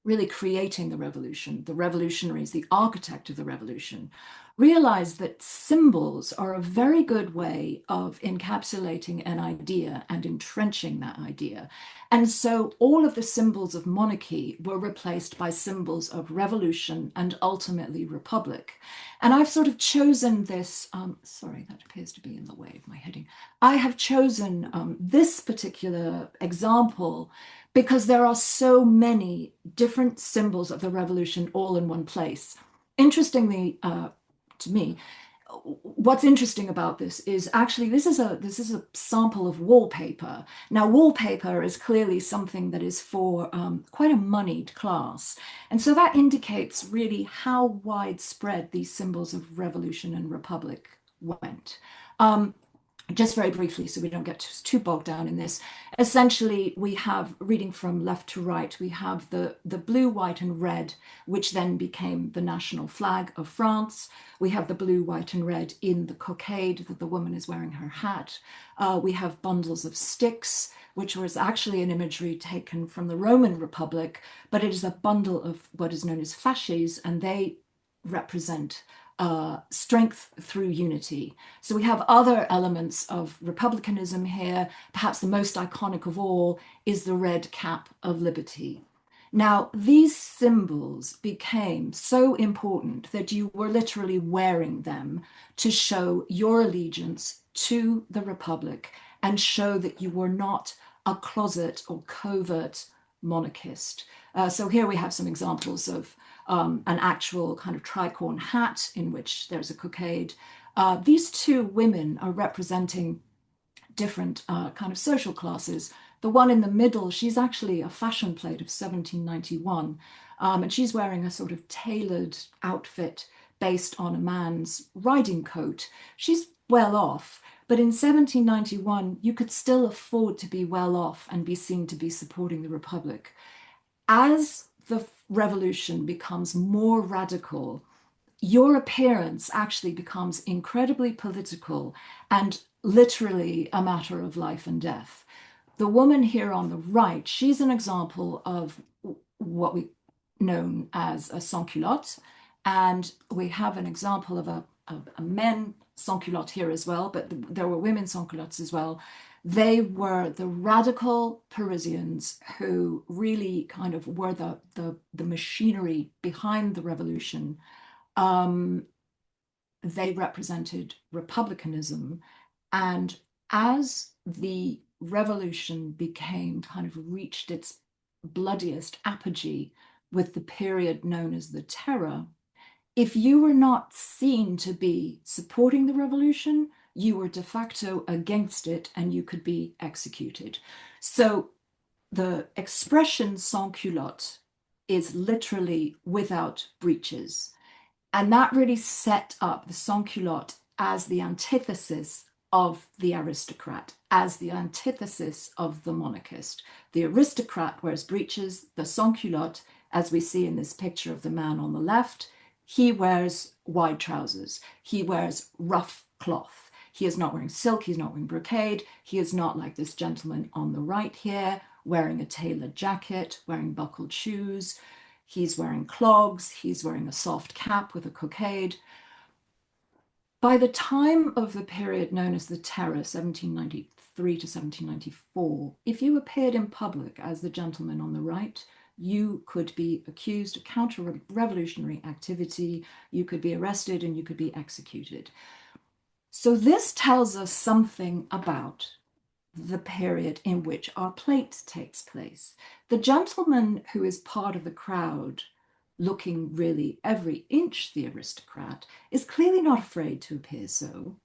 really creating the revolution, the revolutionaries, the architect of the revolution, realized that symbols are a very good way of encapsulating an idea and entrenching that idea. And so all of the symbols of monarchy were replaced by symbols of revolution and ultimately republic. And I've sort of chosen this, sorry, that appears to be in the way of my heading. I have chosen this particular example because there are so many different symbols of the revolution all in one place. Interestingly, to me, what's interesting about this is actually this is a sample of wallpaper. Now, wallpaper is clearly something that is for quite a moneyed class, and so that indicates really how widespread these symbols of revolution and republic went. Just very briefly, so we don't get too bogged down in this. Essentially, we have, reading from left to right, we have the blue, white, and red, which then became the national flag of France. We have the blue, white, and red in the cockade that the woman is wearing her hat. We have bundles of sticks, which was actually an imagery taken from the Roman Republic, but it is a bundle of what is known as fasces, and they represent strength through unity. So we have other elements of republicanism here. Perhaps the most iconic of all is the red cap of liberty. Now, these symbols became so important that you were literally wearing them to show your allegiance to the Republic and show that you were not a closet or covert monarchist. So here we have some examples of an actual kind of tricorn hat in which there's a cockade. These two women are representing different kind of social classes. The one in the middle, she's actually a fashion plate of 1791, and she's wearing a sort of tailored outfit based on a man's riding coat. She's well off, but in 1791, you could still afford to be well off and be seen to be supporting the Republic. As the revolution becomes more radical, your appearance actually becomes incredibly political and literally a matter of life and death. The woman here on the right, she's an example of what we known as a sans-culotte, and we have an example of a men sans-culotte here as well, but there were women sans-culottes as well. They were the radical Parisians who really kind of were the machinery behind the revolution. They represented republicanism. And as the revolution became kind of reached its bloodiest apogee with the period known as the Terror, if you were not seen to be supporting the revolution, you were de facto against it and you could be executed. So the expression sans culotte is literally without breeches. And that really set up the sans-culotte as the antithesis of the aristocrat, as the antithesis of the monarchist. The aristocrat wears breeches, the sans-culotte, as we see in this picture of the man on the left, he wears wide trousers, he wears rough cloth. He is not wearing silk, he's not wearing brocade, he is not like this gentleman on the right here, wearing a tailored jacket, wearing buckled shoes. He's wearing clogs, he's wearing a soft cap with a cockade. By the time of the period known as the Terror, 1793 to 1794, if you appeared in public as the gentleman on the right, you could be accused of counter-revolutionary activity, you could be arrested, and you could be executed. So this tells us something about the period in which our plate takes place. The gentleman who is part of the crowd, looking really every inch the aristocrat, is clearly not afraid to appear so.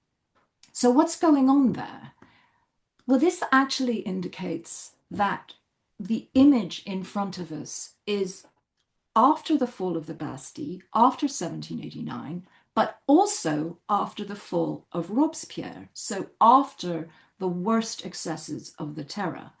So what's going on there? Well, this actually indicates that the image in front of us is after the fall of the Bastille, after 1789, but also after the fall of Robespierre, so after the worst excesses of the Terror.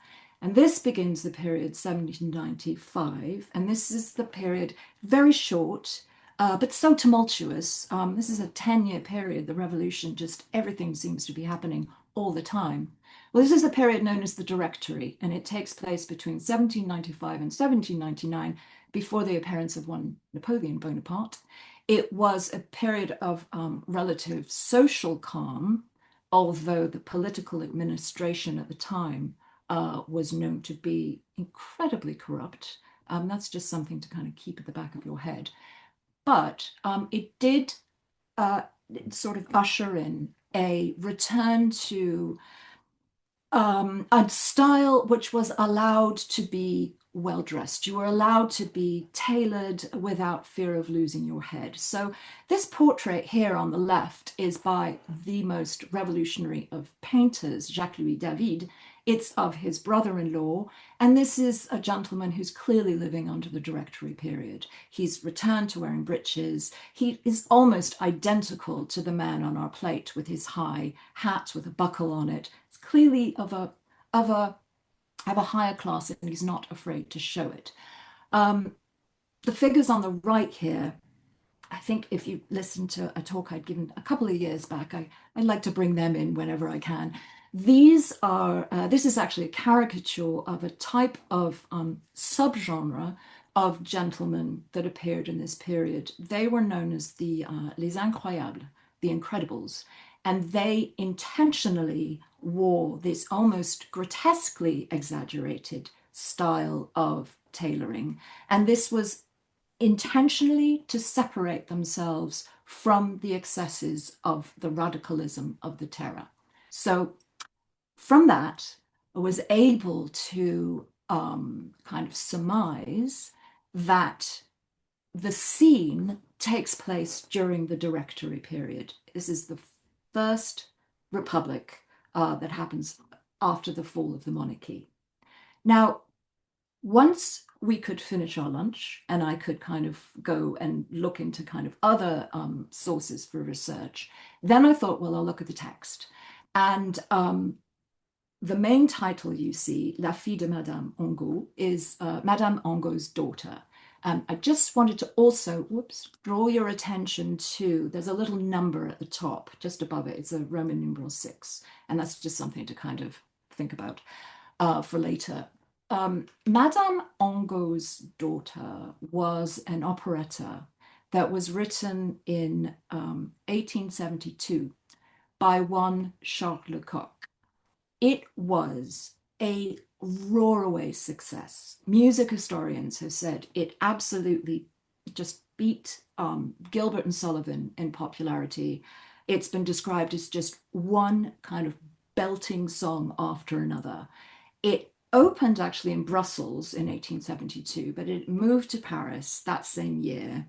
And this begins the period 1795, and this is the period very short, but so tumultuous. This is a 10-year period, the revolution, just everything seems to be happening all the time. Well, this is the period known as the Directory, and it takes place between 1795 and 1799, before the appearance of one Napoleon Bonaparte. It was a period of relative social calm, although the political administration at the time was known to be incredibly corrupt. That's just something to kind of keep at the back of your head. But it did sort of usher in a return to a style which was allowed to be well dressed. You were allowed to be tailored without fear of losing your head. So this portrait here on the left is by the most revolutionary of painters, Jacques-Louis David. It's of his brother-in-law, and this is a gentleman who's clearly living under the Directory period. He's returned to wearing breeches. He is almost identical to the man on our plate with his high hat with a buckle on it. It's clearly of a higher class, and he's not afraid to show it. The figures on the right here, I think if you listen to a talk I'd given a couple of years back, I'd like to bring them in whenever I can. These are, this is actually a caricature of a type of subgenre of gentlemen that appeared in this period. They were known as the Les Incroyables, the Incredibles, and they intentionally wore this almost grotesquely exaggerated style of tailoring. And this was intentionally to separate themselves from the excesses of the radicalism of the terror. So from that, I was able to kind of surmise that the scene takes place during the Directory period. This is the first republic that happens after the fall of the monarchy. Now, once we could finish our lunch and I could kind of go and look into kind of other sources for research, then I thought, well, I'll look at the text. And the main title you see, La fille de Madame Angot, is Madame Angot's daughter. I just wanted to also, draw your attention to, there's a little number at the top, just above it. It's a Roman numeral 6. And that's just something to kind of think about for later. Madame Angot's daughter was an operetta that was written in 1872 by one Charles Lecoq. It was a roaraway success. Music historians have said it absolutely just beat Gilbert and Sullivan in popularity. It's been described as just one kind of belting song after another. It opened actually in Brussels in 1872, but it moved to Paris that same year.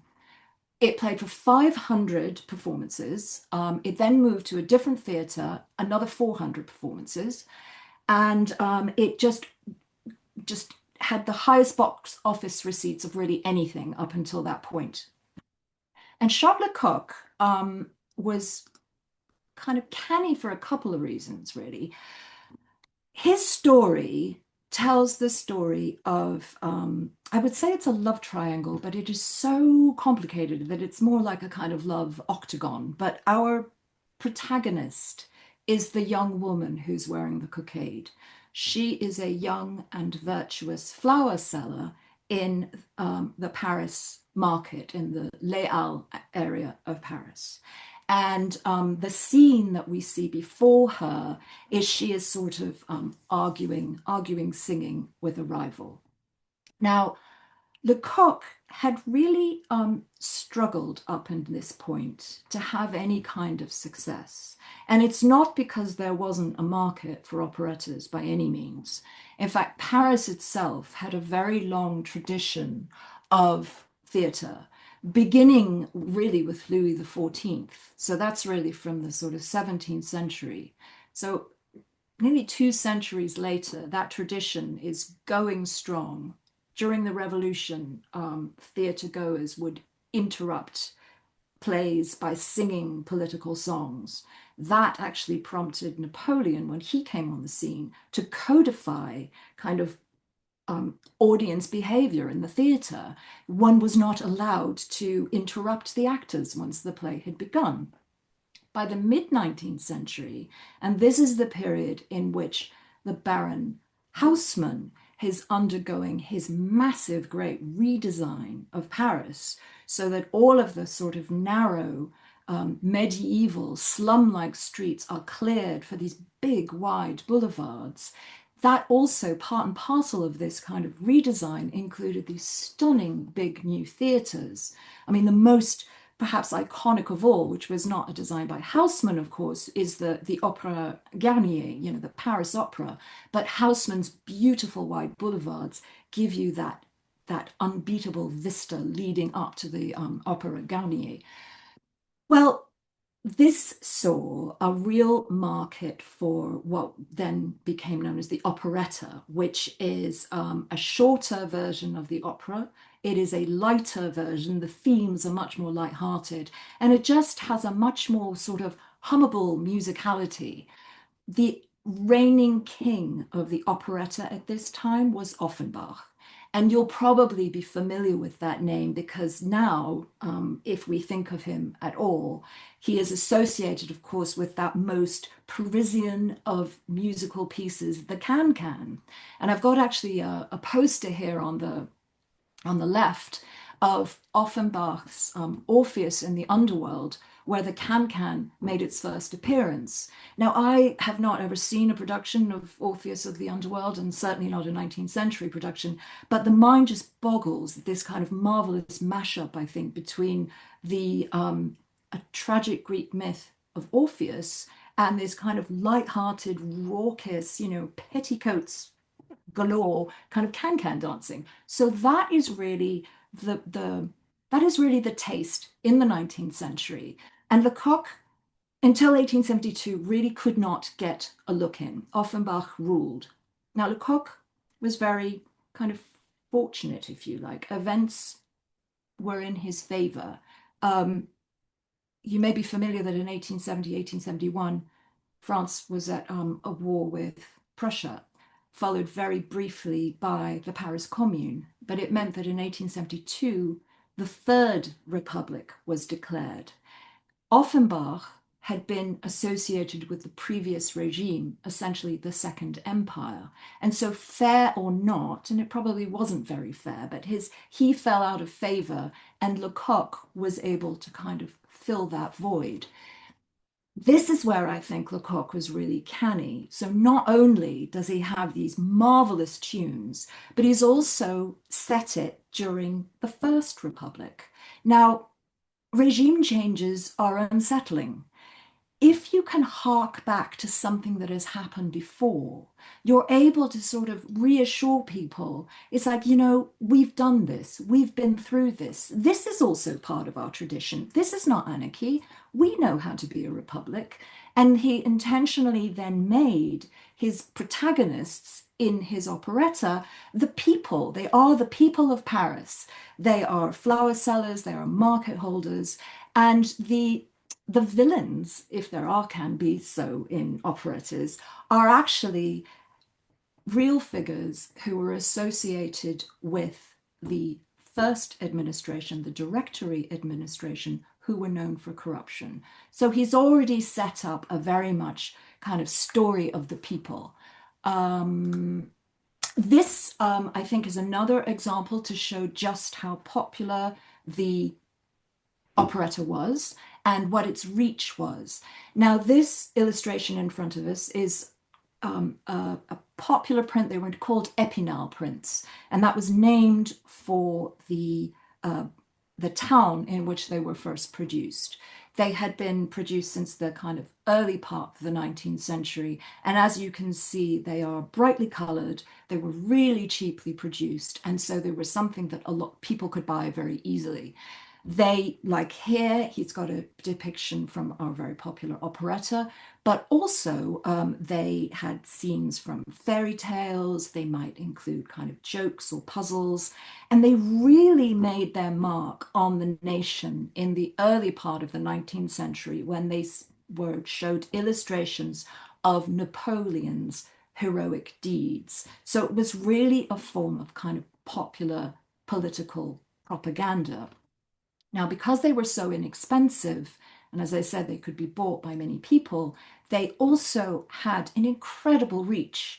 It played for 500 performances. It then moved to a different theatre, another 400 performances. And it just had the highest box office receipts of really anything up until that point. And Charles Lecoq was kind of canny for a couple of reasons, really. His story tells the story of, I would say it's a love triangle, but it is so complicated that it's more like a kind of love octagon. But our protagonist is the young woman who's wearing the cockade. She is a young and virtuous flower seller in the Paris market, in the Les Halles area of Paris. And the scene that we see before her is she is sort of arguing, singing with a rival. Now, Lecoq had really struggled up until this point to have any kind of success. And it's not because there wasn't a market for operettas by any means. In fact, Paris itself had a very long tradition of theatre, beginning really with Louis XIV. So that's really from the sort of 17th century. So nearly 2 centuries later, that tradition is going strong. During the Revolution, theatre goers would interrupt plays by singing political songs. That actually prompted Napoleon, when he came on the scene, to codify kind of audience behavior in the theatre. One was not allowed to interrupt the actors once the play had begun. By the mid-19th century, and this is the period in which the Baron Haussmann is undergoing his massive, great redesign of Paris, so that all of the sort of narrow, medieval, slum-like streets are cleared for these big, wide boulevards. That also, part and parcel of this kind of redesign, included these stunning big new theatres. I mean, the most perhaps iconic of all, which was not a design by Haussmann, of course, is the Opéra Garnier, the Paris Opera. But Haussmann's beautiful wide boulevards give you that unbeatable vista leading up to the Opéra Garnier. Well, this saw a real market for what then became known as the operetta, which is a shorter version of the opera. It is a lighter version. The themes are much more light-hearted, and it just has a much more sort of hummable musicality. The reigning king of the operetta at this time was Offenbach. And you'll probably be familiar with that name because now, if we think of him at all, he is associated, of course, with that most Parisian of musical pieces, the can-can. And I've got actually a poster here on the left of Offenbach's Orpheus in the Underworld, where the can-can made its first appearance. Now, I have not ever seen a production of Orpheus of the Underworld, and certainly not a 19th century production, but the mind just boggles at this kind of marvelous mashup, I think, between the a tragic Greek myth of Orpheus and this kind of light-hearted, raucous, petticoats galore kind of can-can dancing. So that is really the taste in the 19th century. And Lecoq, until 1872, really could not get a look in. Offenbach ruled. Now, Lecoq was very kind of fortunate, if you like. Events were in his favor. You may be familiar that in 1870, 1871, France was at a war with Prussia, followed very briefly by the Paris Commune. But it meant that in 1872, the Third Republic was declared. Offenbach had been associated with the previous regime, essentially the Second Empire. And so fair or not, and it probably wasn't very fair, but he fell out of favor, and Lecoq was able to kind of fill that void. This is where I think Lecoq was really canny. So not only does he have these marvelous tunes, but he's also set it during the First Republic. Now, regime changes are unsettling. If you can hark back to something that has happened before, you're able to sort of reassure people. It's like, we've done this, we've been through this. This is also part of our tradition. This is not anarchy. We know how to be a republic. And he intentionally then made his protagonists in his operetta the people. They are the people of Paris. They are flower sellers, they are market holders, and the villains, if there can be so in operettas, are actually real figures who were associated with the first administration, the Directory administration, who were known for corruption. So he's already set up a very much kind of story of the people. This, I think, is another example to show just how popular the operetta was and what its reach was. Now, this illustration in front of us is a popular print. They were called Epinal prints, and that was named for the town in which they were first produced. They had been produced since the kind of early part of the 19th century, and as you can see, they are brightly colored. They were really cheaply produced, and so they were something that a lot of people could buy very easily. They, like here, he's got a depiction from our very popular operetta, but also they had scenes from fairy tales. They might include kind of jokes or puzzles, and they really made their mark on the nation in the early part of the 19th century when they showed illustrations of Napoleon's heroic deeds. So it was really a form of kind of popular political propaganda. Now, because they were so inexpensive, and as I said, they could be bought by many people, they also had an incredible reach.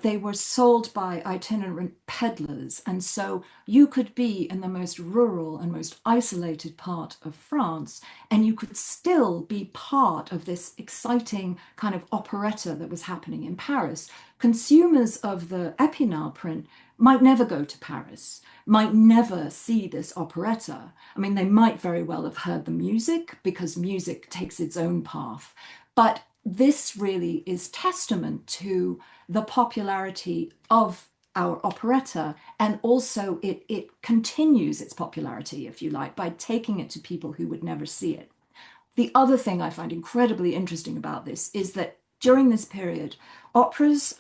They were sold by itinerant peddlers, and so you could be in the most rural and most isolated part of France, and you could still be part of this exciting kind of operetta that was happening in Paris. Consumers of the Epinal print might never go to Paris, might never see this operetta. I mean, they might very well have heard the music because music takes its own path. But this really is testament to the popularity of our operetta, and also it continues its popularity, if you like, by taking it to people who would never see it. The other thing I find incredibly interesting about this is that during this period, operas,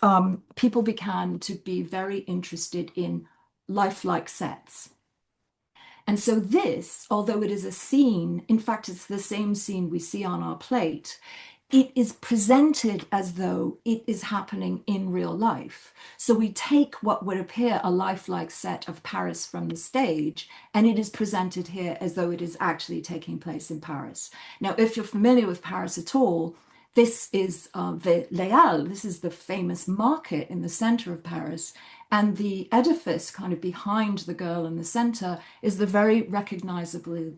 people began to be very interested in lifelike sets. And so this, although it is a scene, in fact, it's the same scene we see on our plate, it is presented as though it is happening in real life. So we take what would appear a lifelike set of Paris from the stage, and it is presented here as though it is actually taking place in Paris. Now, if you're familiar with Paris at all, this is the Les Halles. This is the famous market in the center of Paris. And the edifice kind of behind the girl in the center is the very recognizable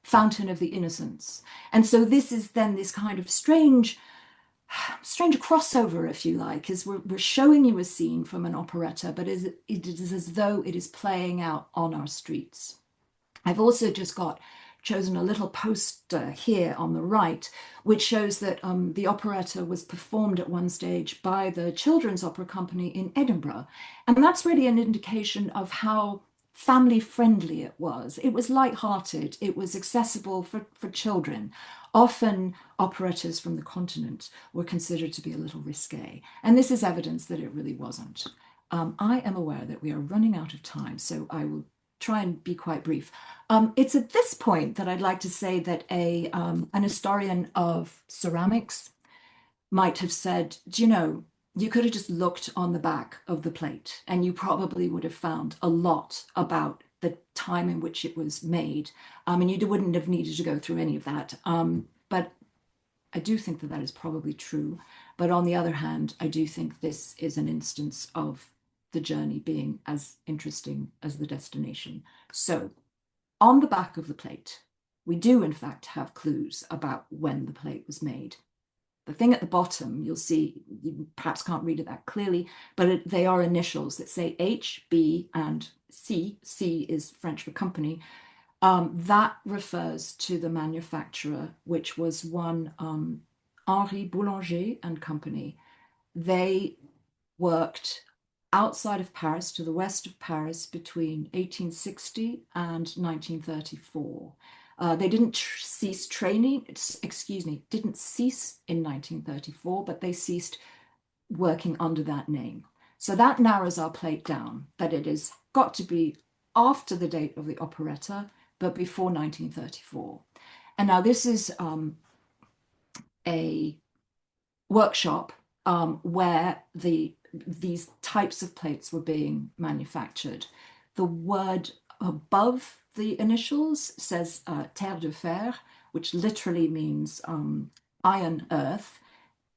Fountain of the Innocents. And so this is then this kind of strange crossover, if you like, is we're showing you a scene from an operetta, but it is as though it is playing out on our streets. I've also just chosen a little poster here on the right, which shows that the operetta was performed at one stage by the Children's Opera Company in Edinburgh. And that's really an indication of how family friendly it was. It was light-hearted, it was accessible for children. Often operettas from the continent were considered to be a little risque, and this is evidence that it really wasn't. I am aware that we are running out of time, so I will try and be quite brief. It's at this point that I'd like to say that an historian of ceramics might have said, do you know, you could have just looked on the back of the plate and you probably would have found a lot about the time in which it was made. And you wouldn't have needed to go through any of that. But I do think that is probably true. But on the other hand, I do think this is an instance of the journey being as interesting as the destination. So on the back of the plate, we do in fact have clues about when the plate was made. The thing at the bottom, you'll see, you perhaps can't read it that clearly, but they are initials that say H, B, and C. C is French for company. That refers to the manufacturer, which was one Henri Boulanger and Company. They worked outside of Paris, to the west of Paris, between 1860 and 1934. They didn't cease training, didn't cease in 1934, but they ceased working under that name. So that narrows our plate down, that it has got to be after the date of the operetta, but before 1934. And now this is a workshop where these types of plates were being manufactured. The word above the initials says terre de fer, which literally means iron earth.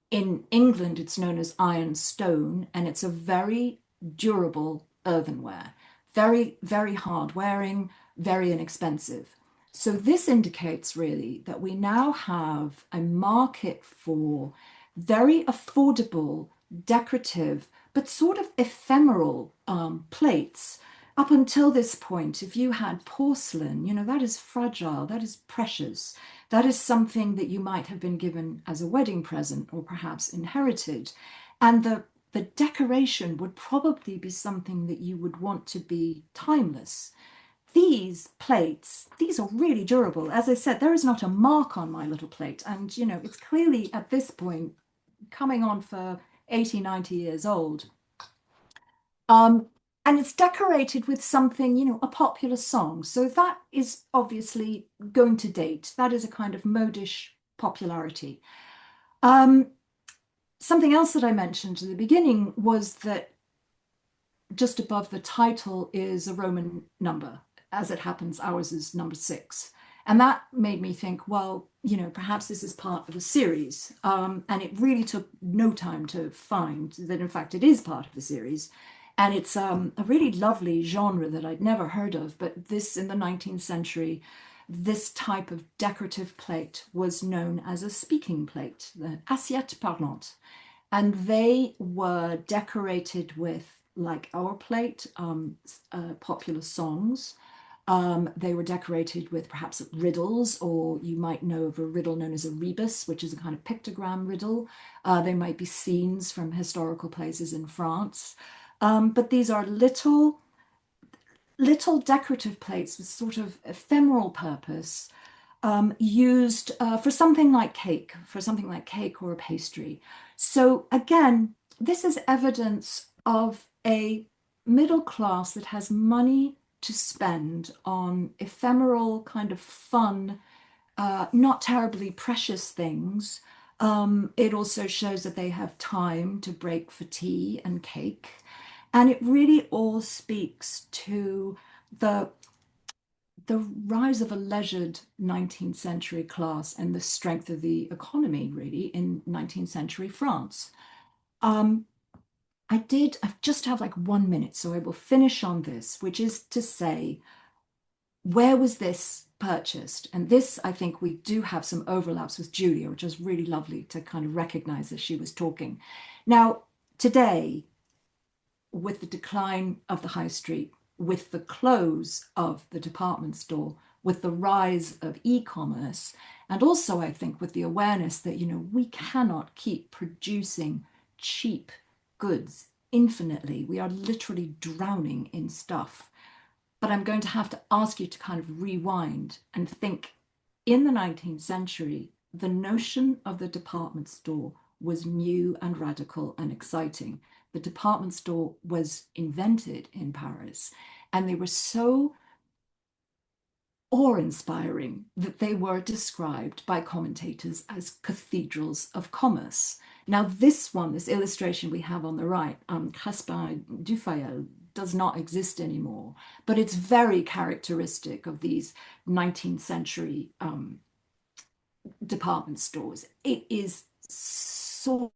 In England, it's known as iron stone, and it's a very durable earthenware, very, very hard wearing, very inexpensive. So this indicates really that we now have a market for very affordable, decorative, but sort of ephemeral plates. Up until this point, if you had porcelain, that is fragile, that is precious, that is something that you might have been given as a wedding present or perhaps inherited. And the decoration would probably be something that you would want to be timeless. These plates, these are really durable. As I said, there is not a mark on my little plate. And, it's clearly at this point coming on for 80, 90 years old. And it's decorated with something, a popular song. So that is obviously going to date. That is a kind of modish popularity. Something else that I mentioned at the beginning was that just above the title is a Roman number. As it happens, ours is number 6. And that made me think, well, perhaps this is part of a series. And it really took no time to find that, in fact, it is part of the series. And it's a really lovely genre that I'd never heard of. But this, in the 19th century, this type of decorative plate was known as a speaking plate, the assiette parlante. And they were decorated with, like our plate, popular songs. They were decorated with perhaps riddles, or you might know of a riddle known as a rebus, which is a kind of pictogram riddle. They might be scenes from historical places in France. But these are little decorative plates with sort of ephemeral purpose, used for something like cake or a pastry. So again, this is evidence of a middle class that has money to spend on ephemeral, kind of fun, not terribly precious things. It also shows that they have time to break for tea and cake. And it really all speaks to the the rise of a leisured 19th century class and the strength of the economy, really, in 19th century France. I just have like 1 minute, so I will finish on this, which is to say, where was this purchased? And this, I think we do have some overlaps with Julia, which was really lovely to kind of recognize as she was talking. Now, today, with the decline of the high street, with the close of the department store, with the rise of e-commerce, and also I think with the awareness that, we cannot keep producing cheap goods infinitely. We are literally drowning in stuff. But I'm going to have to ask you to kind of rewind and think, in the 19th century, the notion of the department store was new and radical and exciting. The department store was invented in Paris, and they were so awe-inspiring that they were described by commentators as cathedrals of commerce. Now, this illustration we have on the right, Crespin Dufayel, does not exist anymore, but it's very characteristic of these 19th century department stores. It is soaring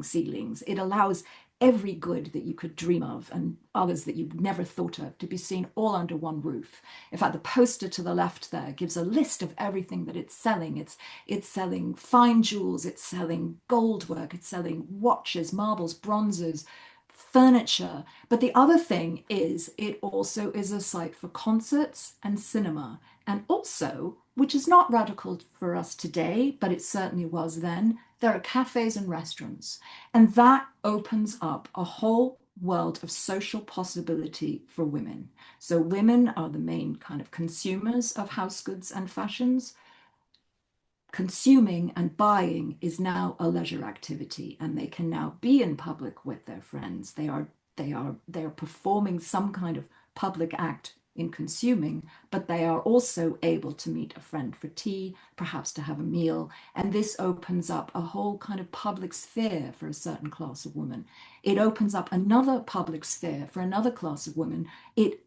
ceilings. It allows every good that you could dream of and others that you never thought of to be seen all under one roof. In fact, the poster to the left there gives a list of everything that it's selling. It's selling fine jewels, it's selling gold work, it's selling watches, marbles, bronzes, furniture. But the other thing is, it also is a site for concerts and cinema. And also, which is not radical for us today, but it certainly was then, there are cafes and restaurants. And that opens up a whole world of social possibility for women. So women are the main kind of consumers of house goods and fashions. Consuming and buying is now a leisure activity, and they can now be in public with their friends. They are performing some kind of public act in consuming, but they are also able to meet a friend for tea, perhaps to have a meal. And this opens up a whole kind of public sphere for a certain class of women. It opens up another public sphere for another class of women. It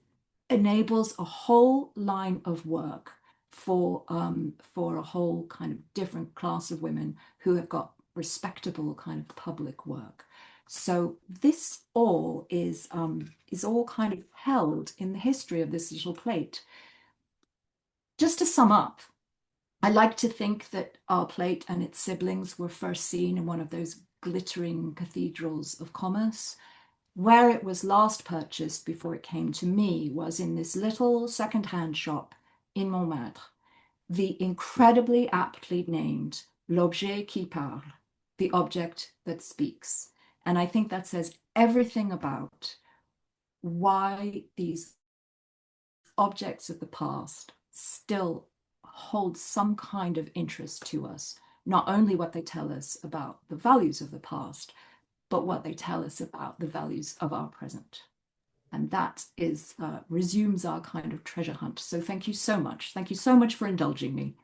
enables a whole line of work for a whole kind of different class of women who have got respectable kind of public work. So this all is all kind of held in the history of this little plate. Just to sum up, I like to think that our plate and its siblings were first seen in one of those glittering cathedrals of commerce. Where it was last purchased before it came to me was in this little second-hand shop in Montmartre, the incredibly aptly named L'Objet qui parle, the object that speaks. And I think that says everything about why these objects of the past still hold some kind of interest to us, not only what they tell us about the values of the past, but what they tell us about the values of our present. And that resumes our kind of treasure hunt. So thank you so much. Thank you so much for indulging me.